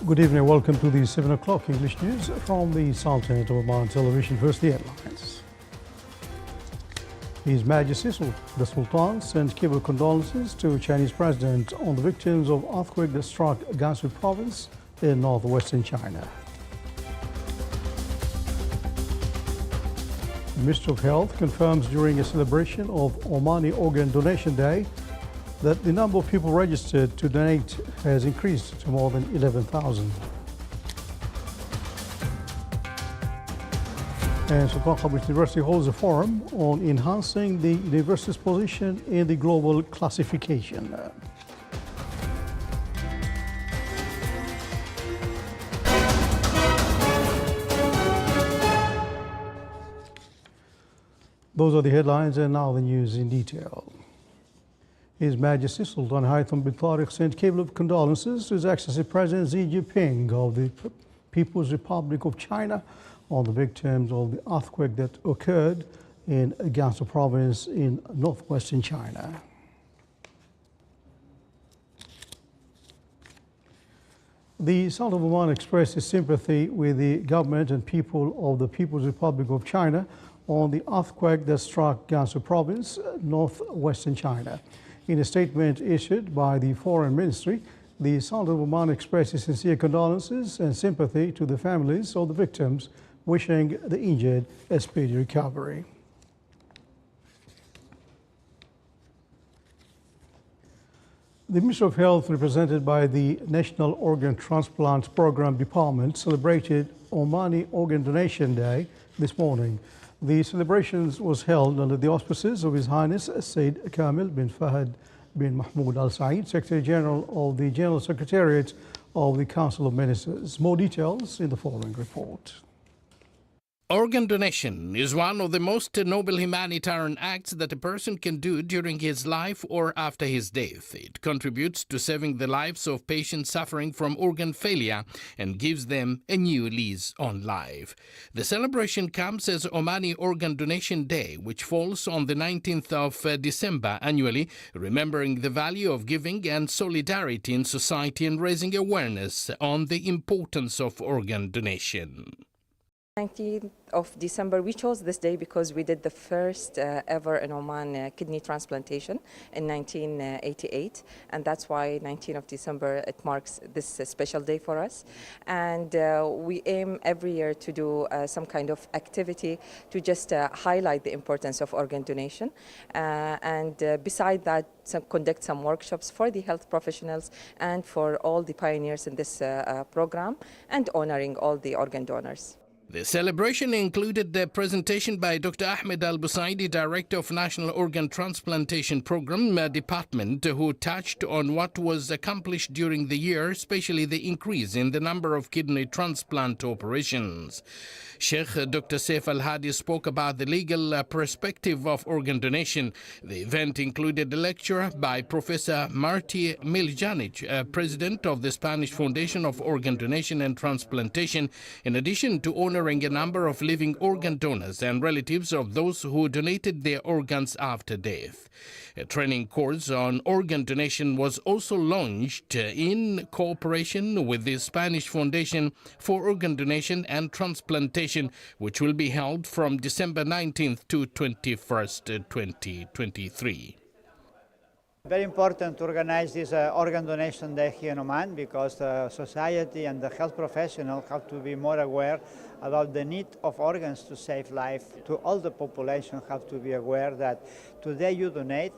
Good evening, welcome to the 7 o'clock English news from the Sultanate of Oman television. First, the headlines. His Majesty the Sultan sent civil condolences to Chinese President on the victims of earthquake that struck Gansu province in northwestern China. The Minister of Health confirms during a celebration of Omani Organ Donation Day that the number of people registered to donate has increased to more than 11,000. And Sultan Qaboos University holds a forum on enhancing the university's position in the global classification. Those are the headlines, and now the news in detail. His Majesty Sultan Haitham bin Tariq sent cable of condolences to His Excellency President Xi Jinping of the People's Republic of China on the victims of the earthquake that occurred in Gansu province in northwestern China. The Sultan of Oman expressed his sympathy with the government and people of the People's Republic of China on the earthquake that struck Gansu province, northwestern China. In a statement issued by the Foreign Ministry, the Sultan of Oman expressed his sincere condolences and sympathy to the families of the victims, wishing the injured a speedy recovery. The Ministry of Health, represented by the National Organ Transplant Program Department, celebrated Omani Organ Donation Day this morning. The celebrations was held under the auspices of His Highness Sayyid Kamil bin Fahad bin Mahmoud Al Saeed, Secretary General of the General Secretariat of the Council of Ministers. More details in the following report. Organ donation is one of the most noble humanitarian acts that a person can do during his life or after his death. It contributes to saving the lives of patients suffering from organ failure and gives them a new lease on life. The celebration comes as Omani Organ Donation Day, which falls on the 19th of December annually, remembering the value of giving and solidarity in society and raising awareness on the importance of organ donation. 19th of December, we chose this day because we did the first ever in Oman kidney transplantation in 1988, and that's why 19th of December it marks this special day for us. And we aim every year to do some kind of activity to just highlight the importance of organ donation, and beside that, conduct some workshops for the health professionals and for all the pioneers in this program, and honoring all the organ donors. The celebration included the presentation by Dr. Ahmed Al-Busaidi, Director of National Organ Transplantation Program Department, who touched on what was accomplished during the year, especially the increase in the number of kidney transplant operations. Sheikh Dr. Saif Al-Hadi spoke about the legal perspective of organ donation. The event included a lecture by Professor Marti Miljanic, President of the Spanish Foundation of Organ Donation and Transplantation, in addition to honoring a number of living organ donors and relatives of those who donated their organs after death. A training course on organ donation was also launched in cooperation with the Spanish Foundation for Organ Donation and Transplantation, which will be held from December 19th to 21st, 2023. Very important to organize this organ donation day here in Oman, because society and the health professionals have to be more aware about the need of organs to save life. To all the population have to be aware that today you donate,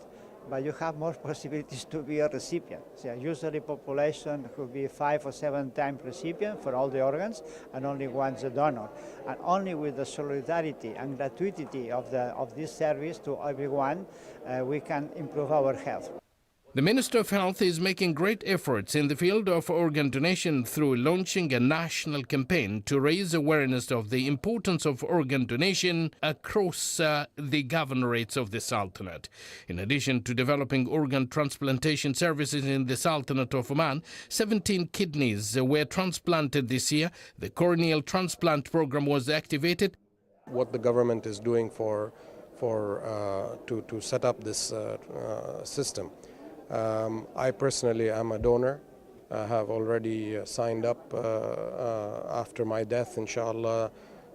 but you have more possibilities to be a recipient. So usually population could be 5 or 7 times recipient for all the organs, and only once a donor. And only with the solidarity and gratuity of this service to everyone, we can improve our health. The Minister of Health is making great efforts in the field of organ donation through launching a national campaign to raise awareness of the importance of organ donation across the governorates of the Sultanate. In addition to developing organ transplantation services in the Sultanate of Oman, 17 kidneys were transplanted this year. The corneal transplant program was activated. What the government is doing to set up this system. I personally am a donor have already signed up. After my death, inshallah,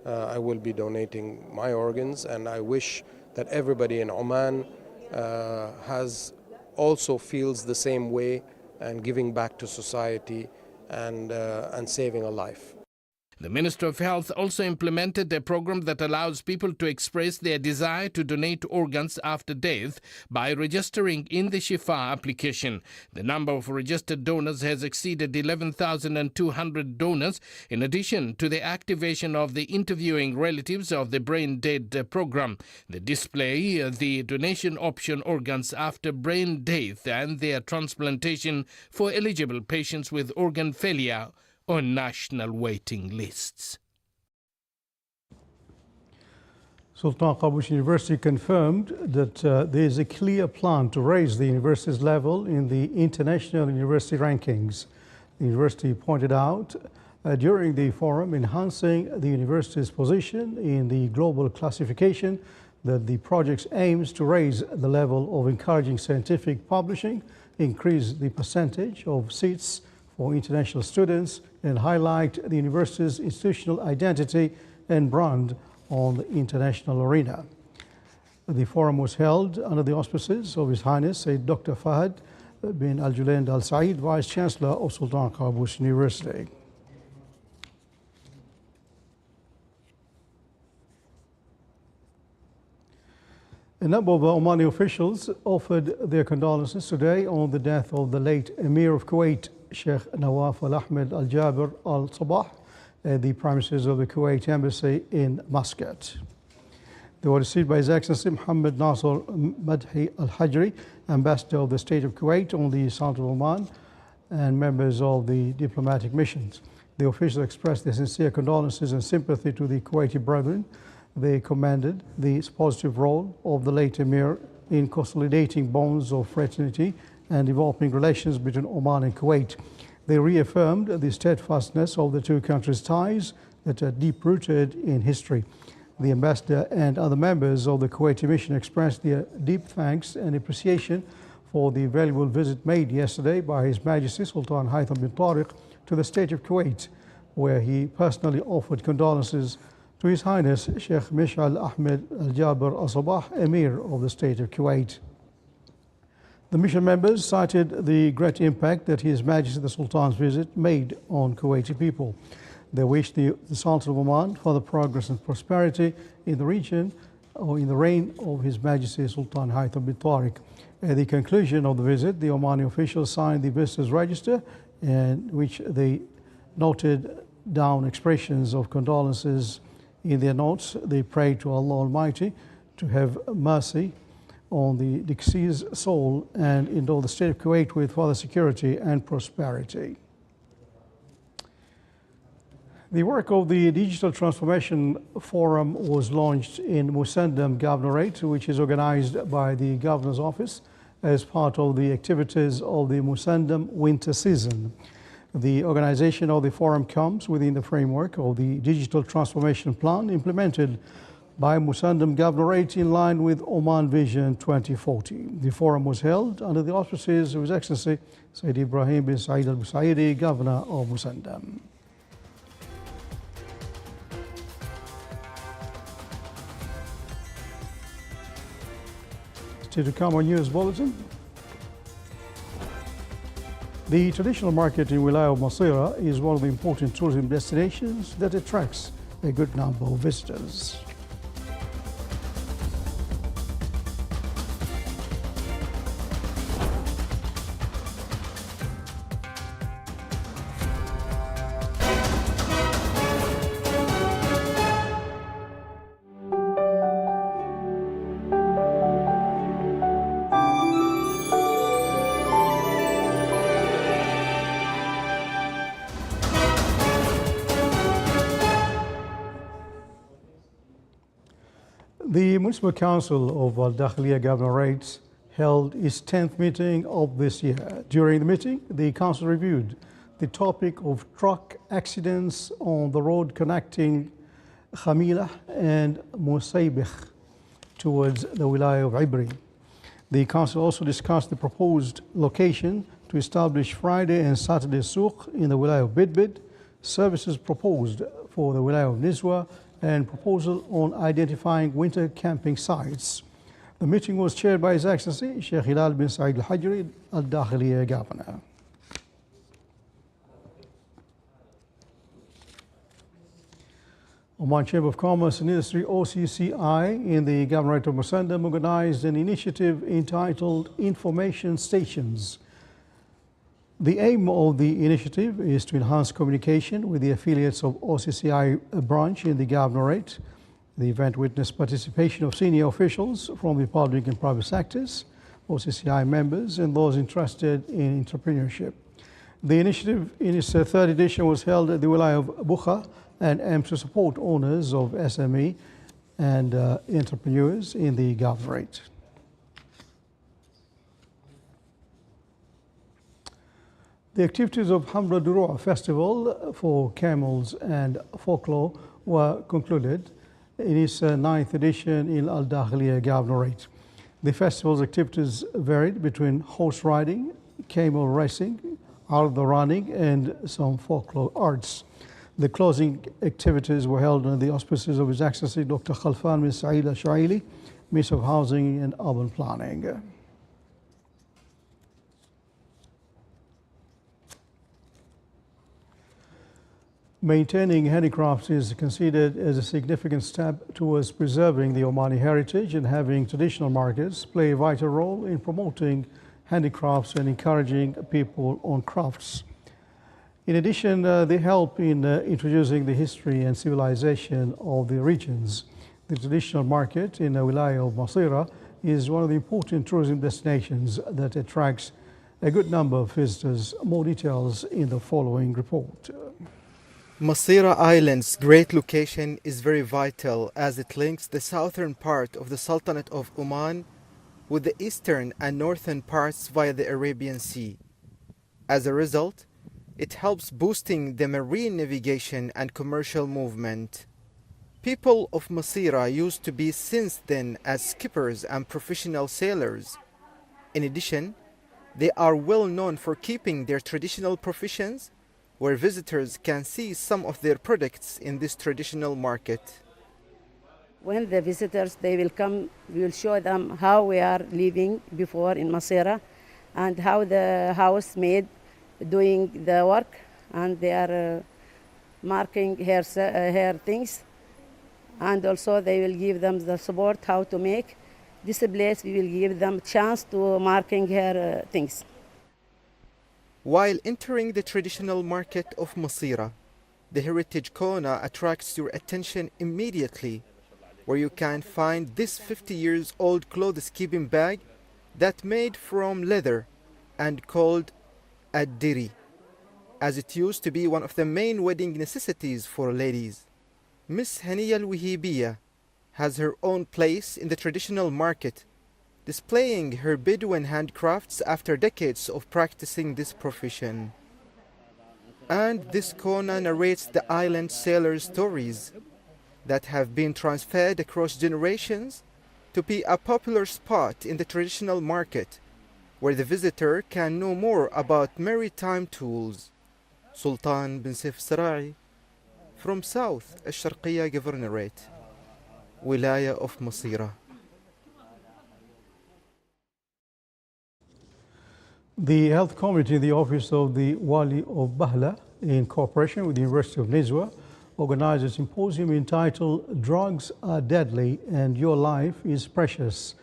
I will be donating my organs, and I wish that everybody in Oman has also feels the same way and giving back to society and saving a life. The Minister of Health also implemented a program that allows people to express their desire to donate organs after death by registering in the Shifa application. The number of registered donors has exceeded 11,200 donors, in addition to the activation of the interviewing relatives of the brain dead program. The display, the donation option organs after brain death and their transplantation for eligible patients with organ failure on national waiting lists. Sultan Qaboos University confirmed that there is a clear plan to raise the university's level in the international university rankings. The university pointed out during the forum enhancing the university's position in the global classification that the project aims to raise the level of encouraging scientific publishing, increase the percentage of seats for international students, and highlight the university's institutional identity and brand on the international arena. The forum was held under the auspices of His Highness Sayyid Dr. Fahad bin Al Junaid Al Saeed, Vice Chancellor of Sultan Qaboos University. A number of Omani officials offered their condolences today on the death of the late Emir of Kuwait, Sheikh Nawaf Al Ahmed Al Jaber Al Sabah, at the premises of the Kuwait Embassy in Muscat. They were received by His Excellency Mohammed Nasser Madhi Al Hajri, Ambassador of the State of Kuwait on the Sultan of Oman, and members of the diplomatic missions. The officials expressed their sincere condolences and sympathy to the Kuwaiti brethren. They commended the positive role of the late Emir in consolidating bonds of fraternity and developing relations between Oman and Kuwait. They reaffirmed the steadfastness of the two countries' ties that are deep-rooted in history. The ambassador and other members of the Kuwaiti mission expressed their deep thanks and appreciation for the valuable visit made yesterday by His Majesty Sultan Haytham bin Tariq to the state of Kuwait, where he personally offered condolences to His Highness Sheikh Mishal Ahmed Al Jaber Al Sabah, Emir of the state of Kuwait. The mission members cited the great impact that His Majesty the Sultan's visit made on Kuwaiti people. They wished the Sultan of Oman further progress and prosperity in the region or in the reign of His Majesty Sultan Haytham bin Tariq. At the conclusion of the visit, the Omani officials signed the visitors' register, in which they noted down expressions of condolences. In their notes, they prayed to Allah Almighty to have mercy on the deceased's soul and endow the state of Kuwait with further security and prosperity. The work of the Digital Transformation Forum was launched in Musandam Governorate, which is organized by the Governor's Office as part of the activities of the Musandam winter season. The organization of the forum comes within the framework of the Digital Transformation Plan implemented by Musandam Governorate in line with Oman Vision 2040. The forum was held under the auspices of His Excellency Sayyid Ibrahim bin Saeed Al Busaidi, Governor of Musandam. Still to come on News Bulletin. The traditional market in Wilaya of Masira is one of the important tourism destinations that attracts a good number of visitors. The Municipal Council of Al Dakhliya Governorate held its 10th meeting of this year. During the meeting, the council reviewed the topic of truck accidents on the road connecting Khamila and Musaybikh towards the Wilaya of Ibri. The council also discussed the proposed location to establish Friday and Saturday souk in the Wilayah of Bidbid, services proposed for the Wilayah of Nizwa, and proposal on identifying winter camping sites. The meeting was chaired by His Excellency Sheikh Hilal bin Saeed Al-Hajri, Al-Dakhiliya Governor. Oman Chamber of Commerce and Industry OCCI in the Governorate of Musandam organized an initiative entitled Information Stations. The aim of the initiative is to enhance communication with the affiliates of OCCI branch in the Governorate. The event witnessed participation of senior officials from the public and private sectors, OCCI members, and those interested in entrepreneurship. The initiative in its third edition was held at the Wilayah of Bukha and aims to support owners of SME and entrepreneurs in the Governorate. The activities of Hamra Durua Festival for Camels and Folklore were concluded in its ninth edition in Al-Dakhiliya Governorate. The festival's activities varied between horse riding, camel racing, arda running, and some folklore arts. The closing activities were held under the auspices of His Excellency Dr. Khalfan bin Saeed Al-Shaili, Minister of Housing and Urban Planning. Maintaining handicrafts is considered as a significant step towards preserving the Omani heritage, and having traditional markets play a vital role in promoting handicrafts and encouraging people on crafts. In addition, they help in introducing the history and civilization of the regions. The traditional market in the Wilayah of Masira is one of the important tourism destinations that attracts a good number of visitors. More details in the following report. Masira Island's great location is very vital as it links the southern part of the Sultanate of Oman with the eastern and northern parts via the Arabian Sea. As a result, it helps boosting the marine navigation and commercial movement. People of Masira used to be since then as skippers and professional sailors. In addition, they are well known for keeping their traditional professions, where visitors can see some of their products in this traditional market. When the visitors, they will come, we will show them how we are living before in Masira and how the housemaid doing the work, and they are marking her things. And also they will give them the support how to make. This place we will give them chance to marking her things. While entering the traditional market of Masira, the heritage corner attracts your attention immediately, where you can find this 50 years old clothes keeping bag that made from leather and called ad-diri, as it used to be one of the main wedding necessities for ladies. Miss Haniya al-Wihibiyya has her own place in the traditional market, displaying her Bedouin handcrafts after decades of practicing this profession. And this corner narrates the island sailors' stories that have been transferred across generations to be a popular spot in the traditional market, where the visitor can know more about maritime tools. Sultan bin Saif Sarai, from South Al-Sharqiyya Governorate, Wilaya of Masira. The Health Committee in the Office of the Wali of Bahla, in cooperation with the University of Nizwa, organized a symposium entitled Drugs Are Deadly and Your Life is Precious.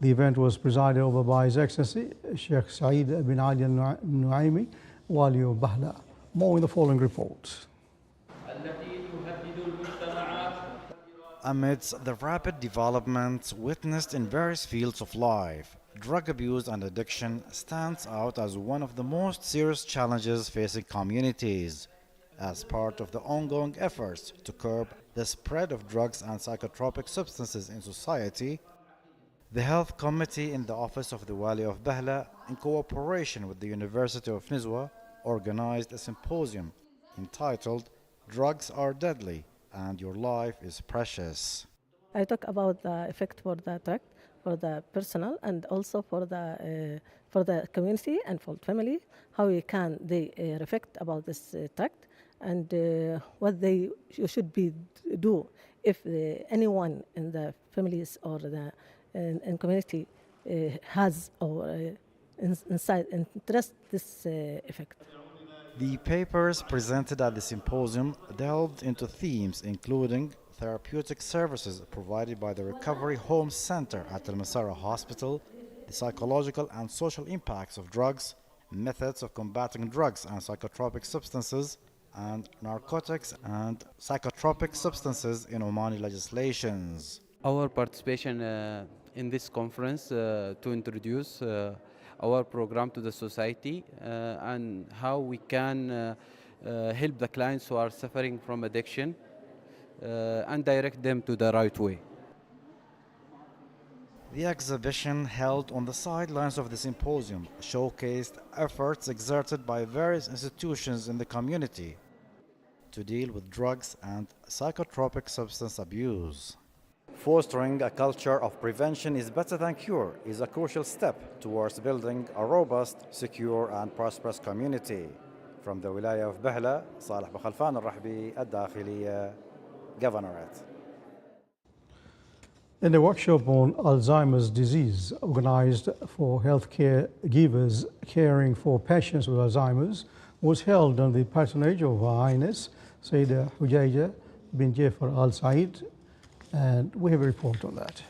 The event was presided over by His Excellency Sheikh Saeed bin Ali al-Nuaimi, Wali of Bahla. More in the following report. Amidst the rapid developments witnessed in various fields of life, drug abuse and addiction stands out as one of the most serious challenges facing communities. As part of the ongoing efforts to curb the spread of drugs and psychotropic substances in society, the Health Committee in the Office of the Wali of Bahla, in cooperation with the University of Nizwa, organized a symposium entitled Drugs Are Deadly and Your Life is Precious. I talk about the effect for the tract, for the personal, and also for the community and for the family, how they reflect about this tract, and what they should be do if anyone in the families or the in community has or inside interest this effect. The papers presented at the symposium delved into themes including therapeutic services provided by the Recovery Home Center at Al Masara Hospital, the psychological and social impacts of drugs, methods of combating drugs and psychotropic substances, and narcotics and psychotropic substances in Omani legislations. Our participation in this conference to introduce our program to the society and how we can help the clients who are suffering from addiction and direct them to the right way. The exhibition held on the sidelines of the symposium showcased efforts exerted by various institutions in the community to deal with drugs and psychotropic substance abuse. Fostering a culture of prevention is better than cure is a crucial step towards building a robust, secure and prosperous community. From the Wilaya of Bahla, Salih Bakhalfan al-Rahbi, Al-Dakhiliya, Governorate. In a workshop on Alzheimer's disease organized for healthcare givers caring for patients with Alzheimer's was held under the patronage of Her Highness Sayyida Hujaija bin Jafar Al Said, and we have a report on that.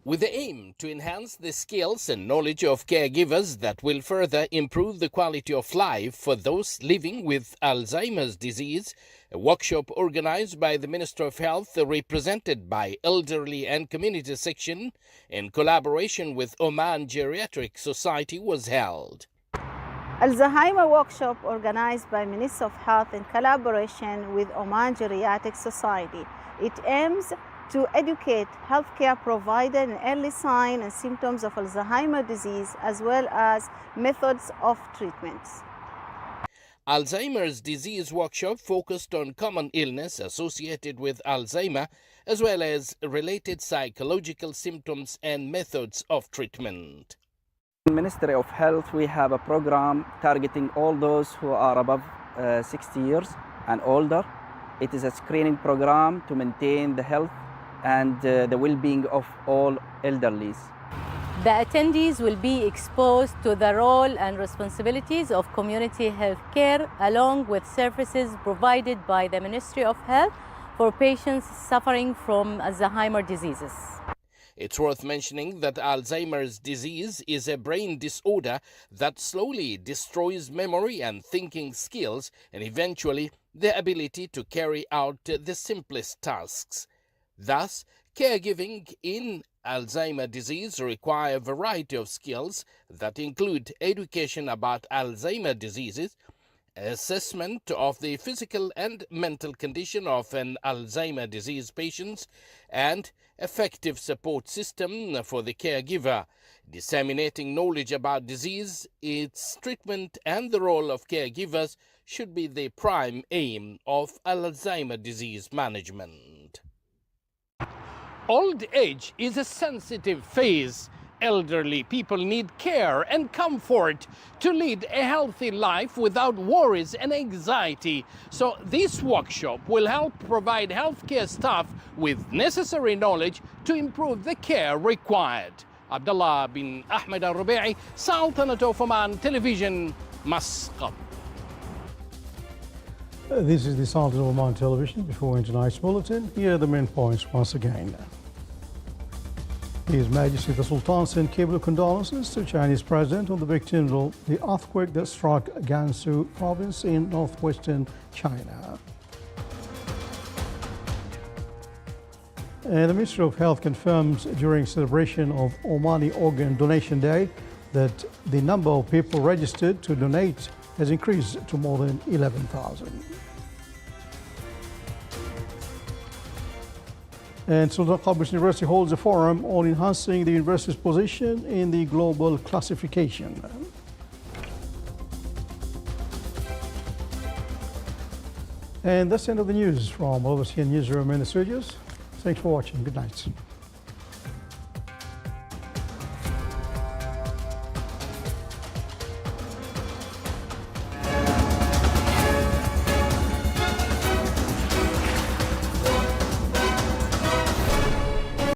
With the aim to enhance the skills and knowledge of caregivers that will further improve the quality of life for those living with Alzheimer's disease, a workshop organized by the Minister of Health, represented by Elderly and Community Section, in collaboration with Oman Geriatric Society, was held. Alzheimer workshop organized by Minister of Health in collaboration with Oman Geriatric Society. It aims to educate healthcare providers in early signs and symptoms of Alzheimer's disease as well as methods of treatments. Alzheimer's disease workshop focused on common illness associated with Alzheimer as well as related psychological symptoms and methods of treatment. In the Ministry of Health, we have a program targeting all those who are above 60 years and older. It is a screening program to maintain the health and the well-being of all elderlies. The attendees will be exposed to the role and responsibilities of community health care along with services provided by the Ministry of Health for patients suffering from Alzheimer's diseases. It's worth mentioning that Alzheimer's disease is a brain disorder that slowly destroys memory and thinking skills and eventually the ability to carry out the simplest tasks. Thus, caregiving in Alzheimer's disease require a variety of skills that include education about Alzheimer's diseases, assessment of the physical and mental condition of an Alzheimer's disease patient, and effective support system for the caregiver. Disseminating knowledge about disease, its treatment, and the role of caregivers should be the prime aim of Alzheimer's disease management. Old age is a sensitive phase. Elderly people need care and comfort to lead a healthy life without worries and anxiety. So this workshop will help provide healthcare staff with necessary knowledge to improve the care required. Abdullah bin Ahmed al-Rubai, Sultanate of Oman Television, Muscat. This is the Sultanate of Oman Television. Before tonight's bulletin, here are the main points once again. His Majesty the Sultan sent cable of condolences to Chinese President on the victims of the earthquake that struck Gansu province in northwestern China. And the Ministry of Health confirms during celebration of Omani Organ Donation Day that the number of people registered to donate has increased to more than 11,000. And Sultan Qaboos University holds a forum on enhancing the university's position in the global classification. And that's the end of the news from overseas newsroom in the studios. Thanks for watching. Good night.